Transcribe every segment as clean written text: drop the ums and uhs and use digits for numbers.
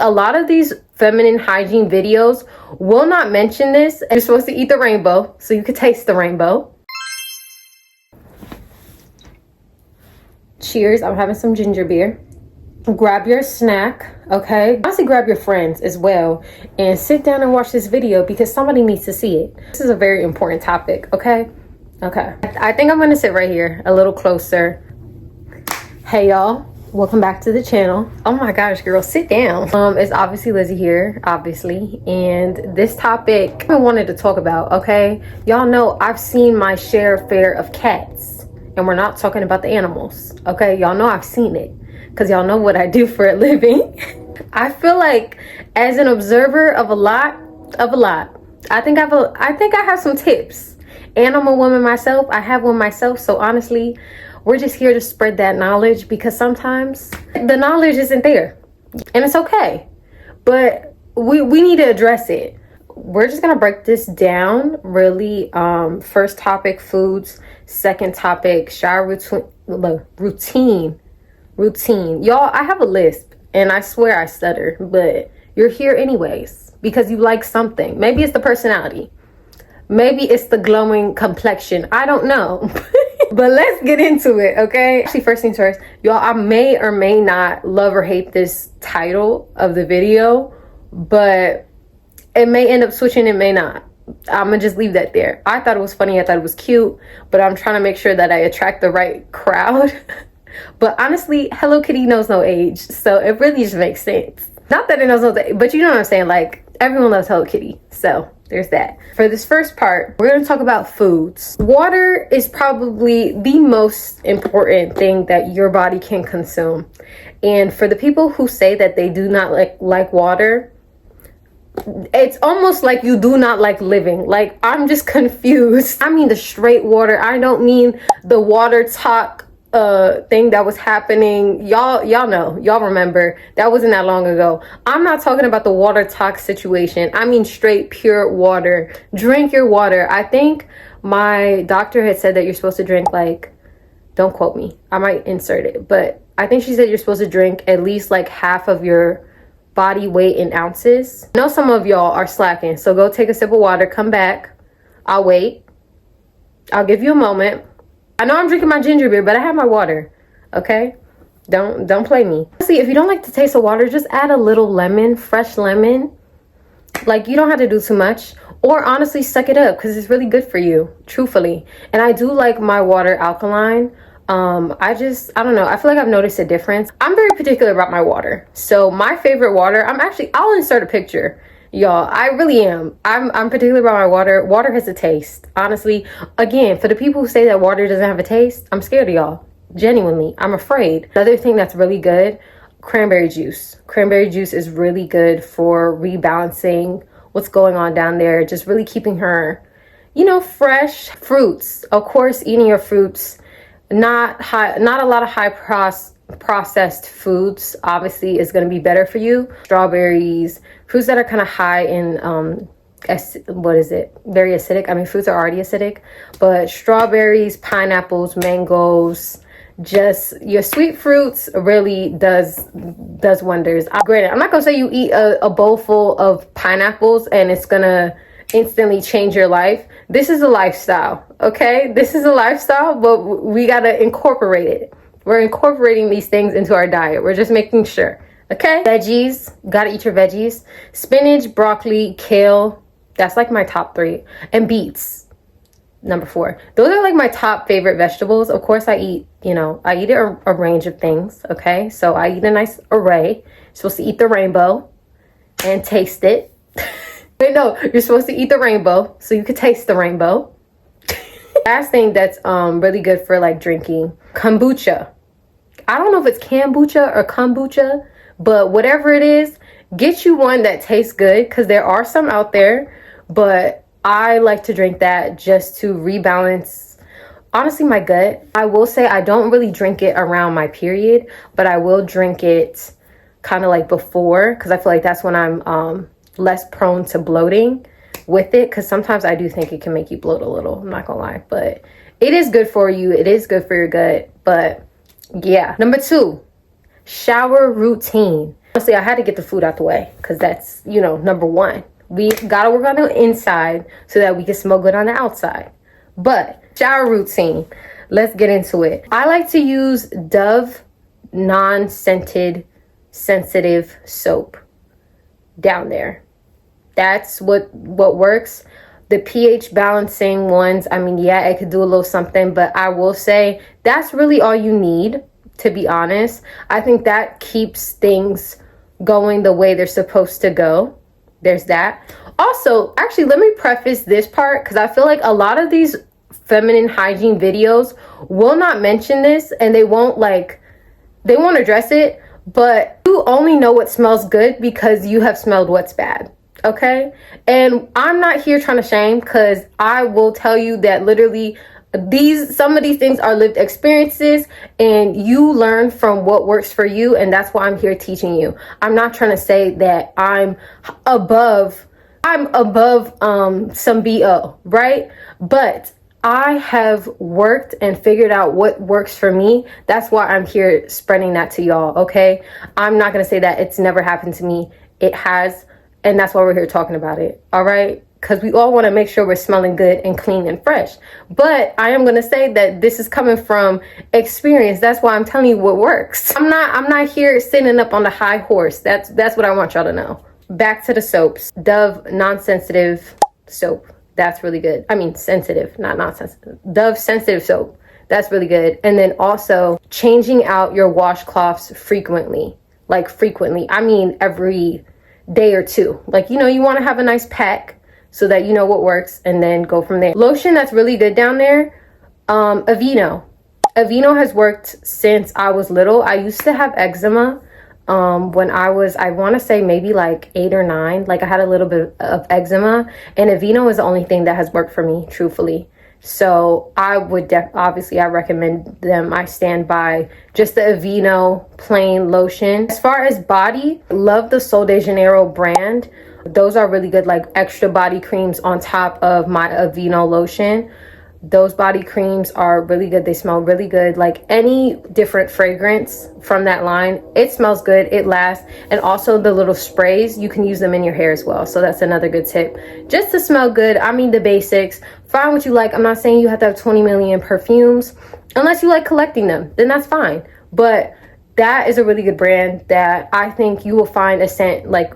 A lot of these feminine hygiene videos will not mention this. You're supposed to eat the rainbow so you can taste the rainbow. Cheers, I'm having some ginger beer. Grab your snack, okay? Honestly, grab your friends as well and sit down and watch this video because somebody needs to see it. This is a very important topic, okay? Okay. I think I'm gonna sit right here a little closer. Hey y'all, welcome back to the channel. Oh my gosh, girl, sit down. It's obviously Lizzie here, obviously, and this topic I wanted to talk about, okay? Y'all know I've seen my fair of cats, and we're not talking about the animals, okay? Y'all know I've seen it because y'all know what I do for a living. I feel like as an observer of a lot, I think I have some tips, and I'm a woman myself. I have one myself, so honestly, we're just here to spread that knowledge because sometimes the knowledge isn't there, and it's okay, but we need to address it. We're just gonna break this down really. First topic, foods. Second topic, shower routine. Y'all, I have a lisp and I swear I stutter, but you're here anyways because you like something. Maybe it's the personality, maybe it's the glowing complexion, I don't know. But let's get into it, okay? Actually, first things first, y'all, I may or may not love or hate this title of the video, but it may end up switching, it may not. I'm gonna just leave that there. I thought it was funny, I thought it was cute, but I'm trying to make sure that I attract the right crowd. But honestly, Hello Kitty knows no age, so it really just makes sense. Not that it knows no age, but you know what I'm saying, like everyone loves Hello Kitty, so there's that. For this first part, we're going to talk about foods. Water is probably the most important thing that your body can consume. And for the people who say that they do not like water, it's almost like you do not like living. Like, I'm just confused. I mean the straight water. I don't mean the water talk thing that was happening. Y'all know, y'all remember that wasn't that long ago. I'm not talking about the water talk situation. I mean straight pure water. Drink your water. I think my doctor had said that you're supposed to drink, like, don't quote me, I might insert it, but I think she said you're supposed to drink at least like half of your body weight in ounces. I know some of y'all are slacking, so go take a sip of water, come back, I'll wait, I'll give you a moment. I know I'm drinking my ginger beer, but I have my water, okay? Don't play me. See, if you don't like the taste of water, just add a little lemon, fresh lemon. Like, you don't have to do too much. Or honestly, suck it up because it's really good for you, truthfully. And I do like my water alkaline. I don't know. I feel like I've noticed a difference. I'm very particular about my water. So my favorite water, I'll insert a picture. Y'all, I really am. I'm particular about my water. Water has a taste. Honestly, again, for the people who say that water doesn't have a taste, I'm scared of y'all. Genuinely, I'm afraid. Another thing that's really good, cranberry juice. Cranberry juice is really good for rebalancing what's going on down there. Just really keeping her, fresh. Fruits. Of course, eating your fruits. Not a lot of high processed foods obviously is going to be better for you. Strawberries, fruits that are kind of high in very acidic. I mean, fruits are already acidic, but strawberries, pineapples, mangoes, just your sweet fruits really does wonders. Granted, I'm not gonna say you eat a bowl full of pineapples and it's gonna instantly change your life. This is a lifestyle, okay? This is a lifestyle, but we gotta incorporate it. We're incorporating these things into our diet. We're just making sure, okay? Veggies, gotta eat your veggies. Spinach, broccoli, kale, that's like my top 3. And beets, number 4. Those are like my top favorite vegetables. Of course, I eat a range of things, okay? So I eat a nice array. You're supposed to eat the rainbow and taste it. Wait, no, you're supposed to eat the rainbow so you could taste the rainbow. Last thing that's really good for like drinking, kombucha. I don't know if it's kombucha or kombucha, but whatever it is, get you one that tastes good because there are some out there, but I like to drink that just to rebalance, honestly, my gut. I will say I don't really drink it around my period, but I will drink it kind of like before because I feel like that's when I'm less prone to bloating with it, because sometimes I do think it can make you bloat a little, I'm not gonna lie, but it is good for you, it is good for your gut. But yeah, number 2, shower routine. Honestly, I had to get the food out the way because that's, number one. We gotta work on the inside so that we can smell good on the outside. But shower routine, let's get into it. I like to use Dove non-scented sensitive soap down there. That's what works. The pH balancing ones, I mean, yeah, it could do a little something, but I will say that's really all you need, to be honest. I think that keeps things going the way they're supposed to go. There's that. Also, actually, let me preface this part because I feel like a lot of these feminine hygiene videos will not mention this, and they won't address it, but you only know what smells good because you have smelled what's bad. Okay? And I'm not here trying to shame, because I will tell you that literally some of these things are lived experiences, and you learn from what works for you, and that's why I'm here teaching you. I'm not trying to say that I'm above some BO, right? But I have worked and figured out what works for me. That's why I'm here spreading that to y'all, okay? I'm not going to say that it's never happened to me. It has, and that's why we're here talking about it, all right? Because we all want to make sure we're smelling good and clean and fresh. But I am going to say that this is coming from experience. That's why I'm telling you what works. I'm not here sitting up on the high horse. That's what I want y'all to know. Back to the soaps. Dove non-sensitive soap. That's really good. I mean, sensitive, not non-sensitive. Dove sensitive soap. That's really good. And then also changing out your washcloths frequently. Like frequently. I mean, every day or two. Like, you want to have a nice pack so that you know what works, and then go from there. Lotion that's really good down there, Aveeno. Aveeno has worked since I was little. I used to have eczema when I want to say maybe like 8 or 9. Like I had a little bit of eczema, and Aveeno is the only thing that has worked for me, truthfully. So I would obviously I recommend them. I stand by just the Aveeno plain lotion. As far as body, love the Sol de Janeiro brand. Those are really good, like extra body creams on top of my Aveeno lotion. Those body creams are really good. They smell really good. Like any different fragrance from that line, it smells good, it lasts. And also the little sprays, you can use them in your hair as well. So that's another good tip. Just to smell good, I mean the basics. Find what you like. I'm not saying you have to have 20 million perfumes. Unless you like collecting them, then that's fine. But that is a really good brand that I think you will find a scent, like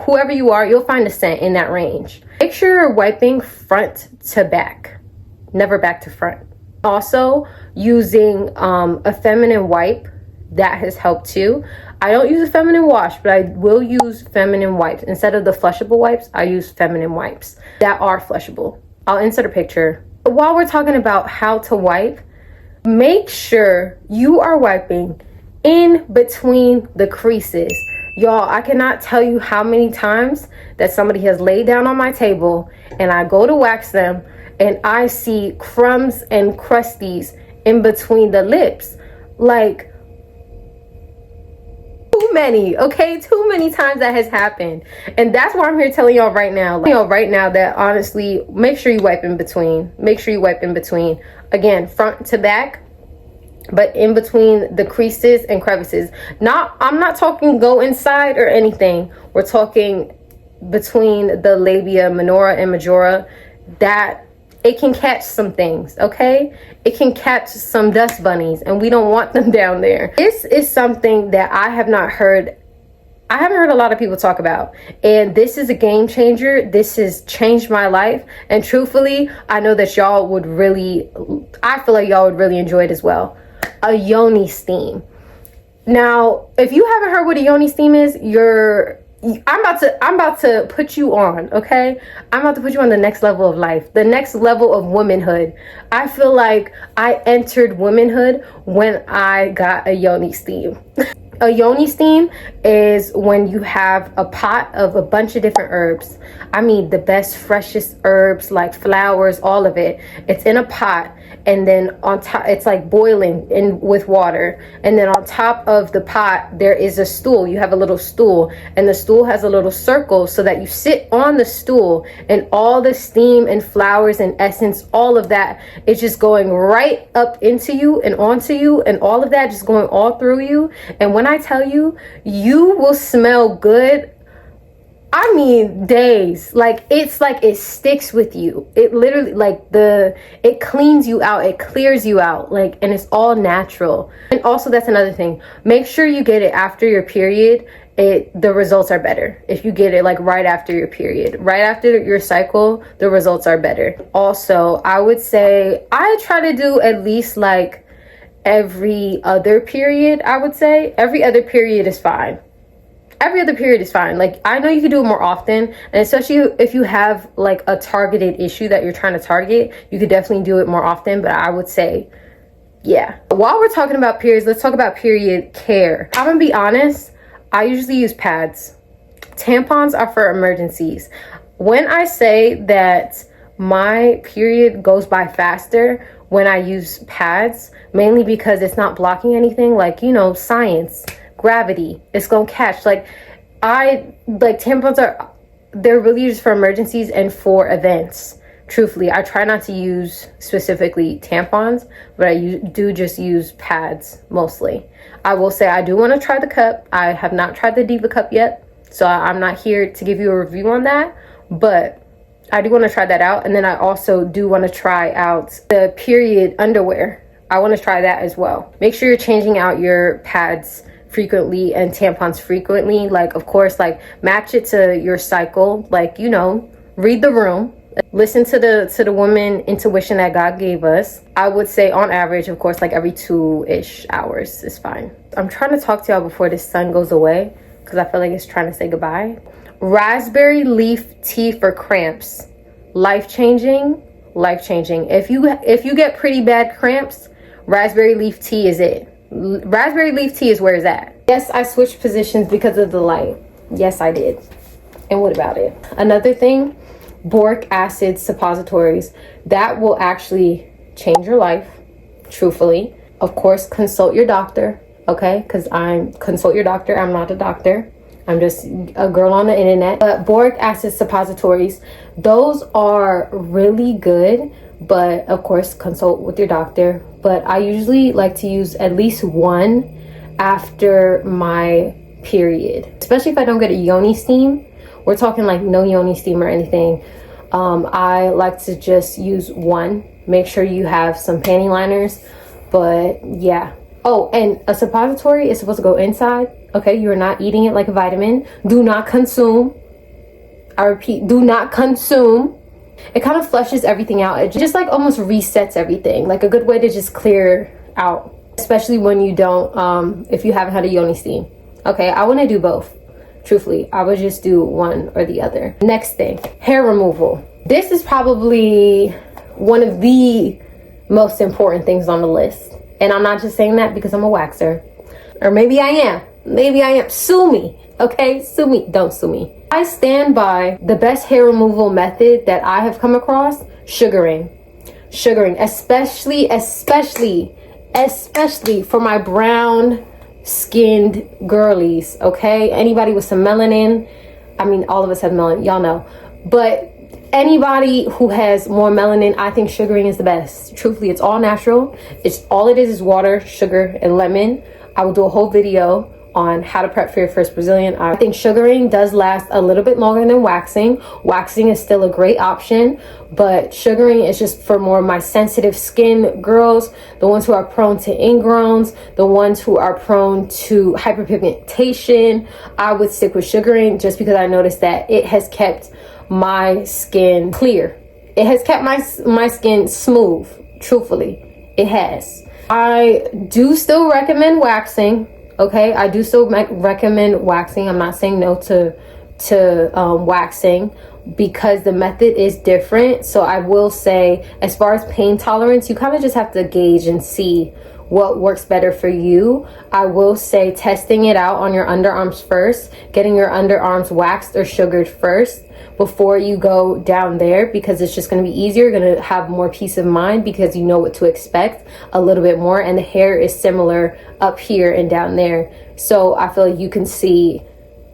whoever you are, you'll find a scent in that range. Make sure you're wiping front to back, never back to front. Also, using a feminine wipe, that has helped too. I don't use a feminine wash, but I will use feminine wipes. Instead of the flushable wipes, I use feminine wipes that are flushable. I'll insert a picture. While we're talking about how to wipe, make sure you are wiping in between the creases. Y'all, I cannot tell you how many times that somebody has laid down on my table and I go to wax them and I see crumbs and crusties in between the lips. Like, too many, okay? Too many times that has happened. And that's why I'm here telling y'all right now. That honestly, make sure you wipe in between. Make sure you wipe in between. Again, front to back, but in between the creases and crevices. I'm not talking go inside or anything. We're talking between the labia minora and majora. That it can catch some things, okay? It can catch some dust bunnies, and we don't want them down there. This is something that I haven't heard a lot of people talk about, and this is a game changer. This has changed my life, and truthfully, I know that y'all would really, I feel like y'all would really enjoy it as well. A yoni steam. Now, if you haven't heard what a yoni steam is, I'm about to put you on, okay? I'm about to put you on the next level of life, the next level of womanhood. I feel like I entered womanhood when I got a yoni steam. A yoni steam is when you have a pot of a bunch of different herbs. I mean, the best, freshest herbs, like flowers, all of it. It's in a pot, and then on top, it's like boiling in with water. And then on top of the pot, there is a stool. You have a little stool, and the stool has a little circle so that you sit on the stool, and all the steam and flowers and essence, all of that is just going right up into you and onto you, and all of that just going all through you. And when I tell you, you will smell good, I mean days. Like it's like it sticks with you. It literally like it cleans you out, it clears you out, like, and it's all natural. And also that's another thing. Make sure you get it after your period. The results are better if you get it like right after your period, right after your cycle. The results are better. Also, I would say I try to do at least like every other period. I would say every other period is fine. Every other period is fine. Like, I know you can do it more often, and especially if you have like a targeted issue that you're trying to target, you could definitely do it more often. But I would say, yeah. While we're talking about periods, let's talk about period care. I'm gonna be honest, I usually use pads. Tampons are for emergencies. When I say that my period goes by faster when I use pads, mainly because it's not blocking anything, like, you know, science, gravity, it's gonna catch. Like tampons they're really just for emergencies and for events. Truthfully, I try not to use specifically tampons, but I do just use pads mostly. I will say I do want to try the cup. I have not tried the Diva cup yet, so I'm not here to give you a review on that, but I do want to try that out. And then I also do want to try out the period underwear. I want to try that as well. Make sure you're changing out your pads frequently and tampons frequently. Like, of course, like match it to your cycle. Like, you know, read the room. Listen to the woman intuition that God gave us. I would say on average, of course, like every 2-ish hours is fine. I'm trying to talk to y'all before the sun goes away because I feel like it's trying to say goodbye. Raspberry leaf tea for cramps. Life-changing. If you get pretty bad cramps, raspberry leaf tea is it. Raspberry leaf tea is where it's at. Yes, I switched positions because of the light. Yes, I did. And what about it? Another thing, boric acid suppositories. That will actually change your life, truthfully. Of course, consult your doctor, okay? Because consult your doctor. I'm not a doctor. I'm just a girl on the internet. But boric acid suppositories, those are really good. But of course, consult with your doctor. But I usually like to use at least one after my period, especially if I don't get a yoni steam. We're talking like no yoni steam or anything. I like to just use one. Make sure you have some panty liners. But yeah. Oh, and a suppository is supposed to go inside. Okay, you're not eating it like a vitamin. Do not consume. I repeat, do not consume. It kind of flushes everything out. It just like almost resets everything. Like a good way to just clear out, especially when you don't, if you haven't had a yoni steam. Okay, I want to do both. Truthfully, I would just do one or the other. Next thing, hair removal. This is probably one of the most important things on the list. And I'm not just saying that because I'm a waxer. Or maybe I am. Sue me. Okay, sue me. Don't sue me. I stand by the best hair removal method that I have come across, sugaring, especially for my brown skinned girlies. Okay, anybody with some melanin, I mean, all of us have melanin, y'all know, but anybody who has more melanin, I think sugaring is the best. Truthfully, it's all natural. It's all it is water, sugar, and lemon. I will do a whole video on how to prep for your first Brazilian. I think sugaring does last a little bit longer than waxing. Waxing is still a great option, but sugaring is just for more of my sensitive skin girls, the ones who are prone to ingrowns, the ones who are prone to hyperpigmentation. I would stick with sugaring just because I noticed that it has kept my skin clear. It has kept my skin smooth. Truthfully, it has. I do still recommend waxing. Okay, I do still recommend waxing. I'm not saying no to waxing because the method is different. So I will say, as far as pain tolerance, you kind of just have to gauge and see what works better for you. I will say testing it out on your underarms first, getting your underarms waxed or sugared first before you go down there, because it's just going to be easier. You're going to have more peace of mind because you know what to expect a little bit more, and the hair is similar up here and down there. So I feel like you can see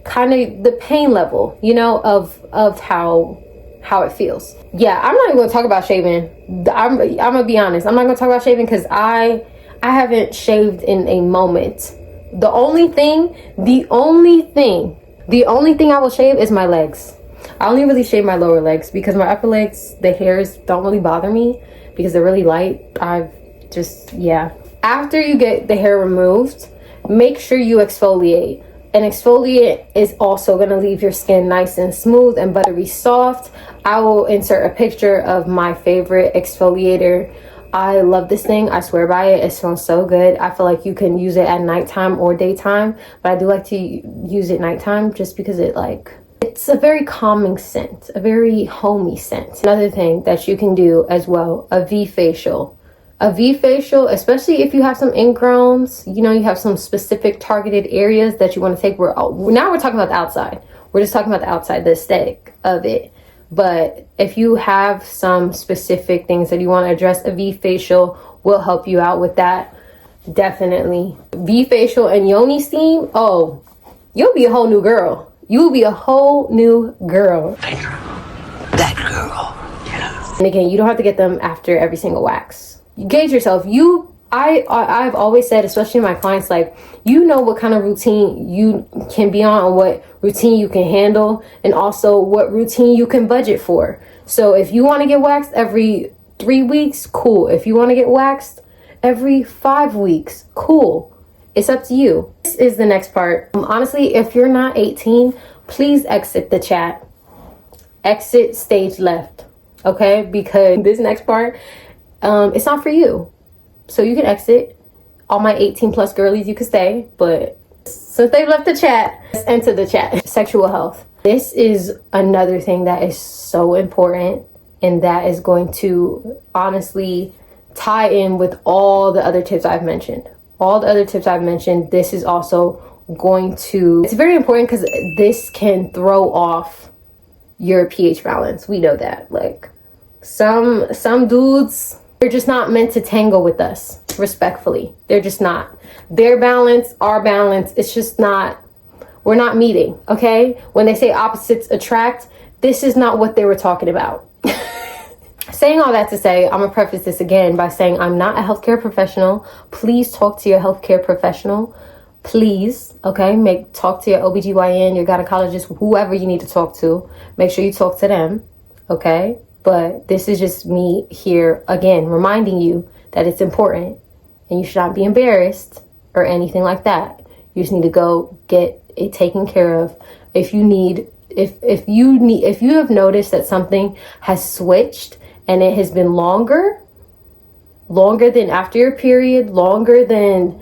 kind of the pain level, you know, of how it feels. Yeah, I'm not even going to talk about shaving. I'm going to be honest. I'm not going to talk about shaving because I haven't shaved in a moment. The only thing I will shave is my legs. I only really shave my lower legs because my upper legs, the hairs don't really bother me because they're really light. After you get the hair removed, make sure you exfoliate. An exfoliant is also going to leave your skin nice and smooth and buttery soft. I will insert a picture of my favorite exfoliator. I love this thing. I swear by it. It smells so good. I feel like you can use it at nighttime or daytime, but I do like to use it nighttime just because it's a very calming scent, a very homey scent. Another thing that you can do as well, a V facial. A V facial, especially if you have some ingrowns, you have some specific targeted areas that you want to take. Now we're talking about the outside. We're just talking about the outside, the aesthetic of it. But if you have some specific things that you want to address, a V facial will help you out with that. Definitely. V facial and yoni steam. Oh, you'll be a whole new girl. You'll be a whole new girl. That girl. Yeah. And again, you don't have to get them after every single wax. You gauge yourself. I've always said, especially my clients, like, what kind of routine you can be on, what routine you can handle, and also what routine you can budget for. So if you want to get waxed every 3 weeks, cool. If you want to get waxed every 5 weeks, cool. It's up to you. This is the next part. Honestly, if you're not 18, please exit the chat. Exit stage left. Okay? Because this next part, it's not for you. So you can exit. All my 18 plus girlies, you can stay. But since they've left the chat, let's enter the chat. Sexual health. This is another thing that is so important, and that is going to honestly tie in with all the other tips I've mentioned. This is also going to, it's very important because this can throw off your pH balance. We know that. Like, some dudes, they're just not meant to tangle with us, respectfully. They're just not. Their balance, our balance, it's just not, we're not meeting, okay? When they say opposites attract, this is not what they were talking about. Saying all that to say, I'm gonna preface this again by saying I'm not a healthcare professional. Please talk to your healthcare professional. Please, okay? Talk to your OBGYN, your gynecologist, whoever you need to talk to. Make sure you talk to them, okay? But this is just me here, again, reminding you that it's important and you should not be embarrassed or anything like that. You just need to go get it taken care of. If you have noticed that something has switched and it has been longer than after your period, longer than,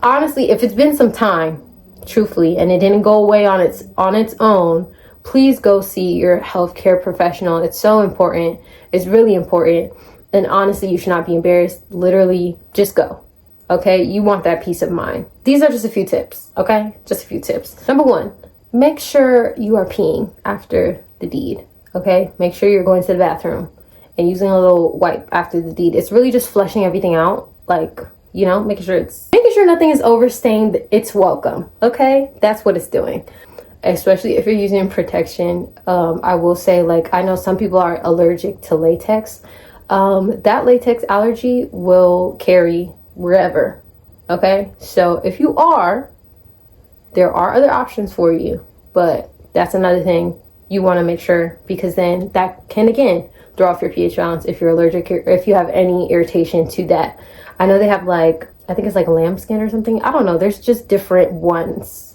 honestly, if it's been some time, truthfully, and it didn't go away on its own, please go see your healthcare professional. It's so important. It's really important. And honestly, you should not be embarrassed. Literally, just go. Okay? You want that peace of mind. These are just a few tips. Okay? Just a few tips. Number 1, make sure you are peeing after the deed. Okay? Make sure you're going to the bathroom and using a little wipe after the deed. It's really just flushing everything out. Like, making sure nothing is overstained. It's welcome. Okay? That's what it's doing. Especially if you're using protection. I will say, like, I know some people are allergic to latex. That latex allergy will carry wherever. Okay? So if you are, there are other options for you. But that's another thing you want to make sure, because then that can, again, throw off your pH balance if you're allergic or if you have any irritation to that. I know they have, like, I think it's like lambskin or something. I don't know. There's just different ones.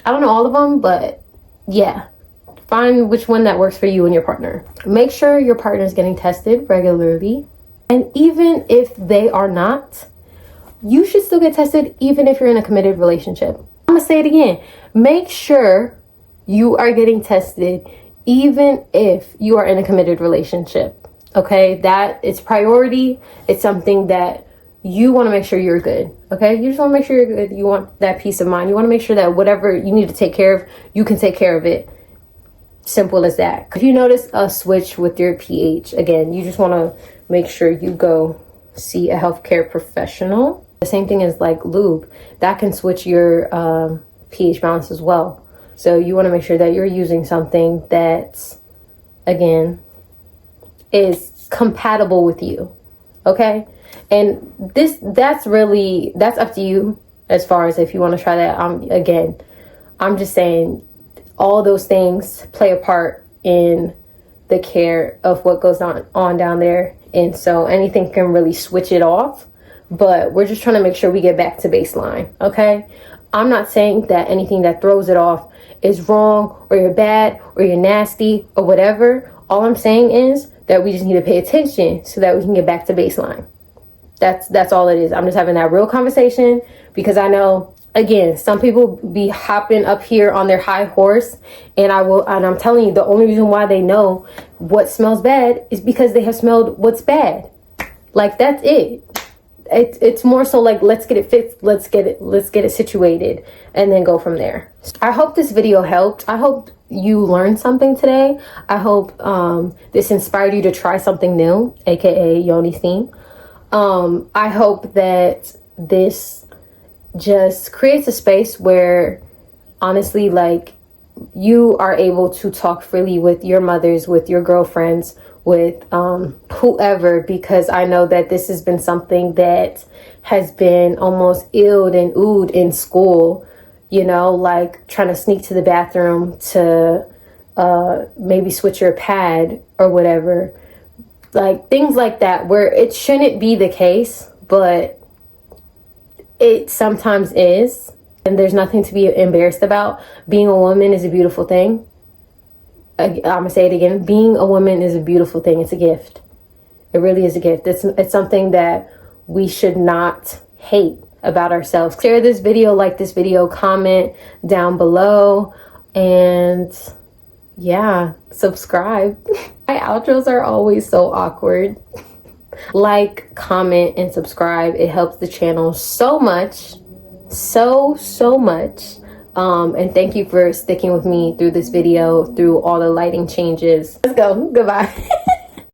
I don't know all of them, but yeah. Find which one that works for you and your partner. Make sure your partner is getting tested regularly. And even if they are not, you should still get tested even if you're in a committed relationship. I'm going to say it again. Make sure you are getting tested even if you are in a committed relationship. Okay? That is priority. It's something that you want to make sure you're good. Okay? You just want to make sure you're good. You want that peace of mind. You want to make sure that whatever you need to take care of, you can take care of it. Simple as that. If you notice a switch with your pH, again, you just want to make sure you go see a healthcare professional. The same thing as like lube. That can switch your pH balance as well. So you want to make sure that you're using something that, again, is compatible with you. Okay? And that's up to you as far as if you want to try that. Again, I'm just saying all those things play a part in the care of what goes on down there. And so anything can really switch it off, but we're just trying to make sure we get back to baseline. Okay. I'm not saying that anything that throws it off is wrong or you're bad or you're nasty or whatever. All I'm saying is that we just need to pay attention so that we can get back to baseline. That's all it is. I'm just having that real conversation because I know, again, some people be hopping up here on their high horse, and I'm telling you, the only reason why they know what smells bad is because they have smelled what's bad. Like, that's it. It's more so like, let's get it fixed, let's get it situated, and then go from there. I hope this video helped. I hope you learned something today. I hope this inspired you to try something new, aka Yoni's theme. I hope that this just creates a space where, honestly, like, you are able to talk freely with your mothers, with your girlfriends, with whoever, because I know that this has been something that has been almost illed and oohed in school, you know, like trying to sneak to the bathroom to maybe switch your pad or whatever, like things like that, where it shouldn't be the case, but it sometimes is. And there's nothing to be embarrassed about. Being a woman is a beautiful thing. I'm gonna say it again. Being a woman is a beautiful thing. It's a gift. It really is a gift. It's something that we should not hate about ourselves. Share this video, like this video, comment down below, and yeah, subscribe. My outros are always so awkward. Like, comment, and subscribe. It helps the channel so much. So much. And thank you for sticking with me through this video, through all the lighting changes. Let's go. Goodbye.